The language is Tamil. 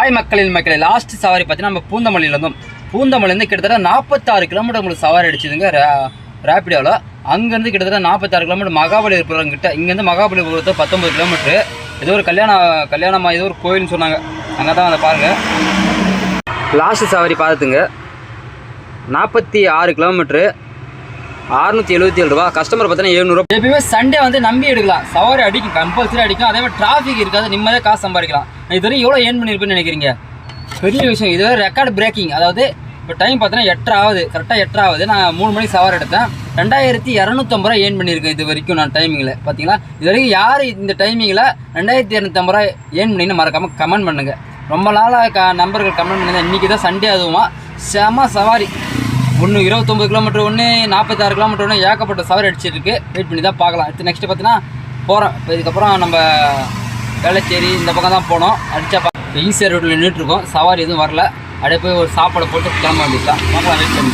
ஹாய் மக்களே லாஸ்ட் சவாரி பார்த்தீங்கன்னா நம்ம பூந்தமல்லியிலேருந்தோம். பூந்தமல்லிலேருந்து கிட்டத்தட்ட 46 கிலோமீட்டர் உங்களுக்கு சவாரி அடிச்சுதுங்க ரேப்பிடோவில். அங்கேருந்து கிட்டத்தட்ட 46 கிலோமீட்டர் மகாபலிபுரம் கிட்ட. இங்கேருந்து மகாபலிபுரத்தை 19 கிலோமீட்டரு. ஏதோ ஒரு கல்யாணமாக ஏதோ ஒரு கோயில்னு சொன்னாங்க. அங்கே தான் அதை பாருங்கள். லாஸ்ட் சவாரி பார்த்துங்க 46 கிலோமீட்ரு 677 ரூபா. கஸ்டமர் பார்த்தீங்கன்னா 700 ரூபா. எப்பயுமே சண்டே வந்து நம்பி எடுக்கலாம். சவாரி அடிக்கும், கம்பல்சரி அடிக்கும். அதே மாதிரி டிராஃபிக் இருக்காது, நிம்மதியாக காசு சம்பாதிக்கலாம். இது வரைக்கும் எவ்வளோ ஏர்ன் பண்ணியிருப்பேன்னு நினைக்கிறீங்க? பெரிய விஷயம். இதுவரை ரெக்கார்டு பிரேக்கிங். அதாவது இப்போ டைம் பார்த்தீங்கன்னா 8 ஆகுது, கரெக்டாக 8 ஆகுது. நான் 3 மணிக்கு சவாரி எடுத்தேன். 2250 ரூபா ஏர்ன் பண்ணியிருக்கேன் இது வரைக்கும் நான் டைமிங்கில். பார்த்தீங்களா, இது வரைக்கும் யார் இந்த டைமிங்கில் 2250 ரூபா ஏர்ன் பண்ணின்னு மறக்காமல் கமெண்ட் பண்ணுங்கள். ரொம்ப நாளாக நம்பர்கள் கமெண்ட் பண்ணுங்க. இன்றைக்கி தான் சண்டே, அதுவுமா செம சவாரி. ஒன்று 29 கிலோமீட்டர், ஒன்று 46 கிலோமீட்டர், ஒன்று ஏகப்பட்ட சவாரி அடிச்சிருக்கு. வெயிட் பண்ணி தான் பார்க்கலாம். அடுத்து நெக்ஸ்ட்டு பார்த்தீங்கன்னா போகிறோம். இப்போ இதுக்கப்புறம் நம்ம வேளச்சேரி இந்த பக்கம் தான் போனோம். அடித்தா ஈஸியாக ரோட்டில் நின்றுட்டுருக்கோம். சவாரி எதுவும் வரல. அப்படியே போய் ஒரு சாப்பாடை போட்டு கிளம்ப வேண்டியது தான். பார்க்கலாம், வெயிட் பண்ணி.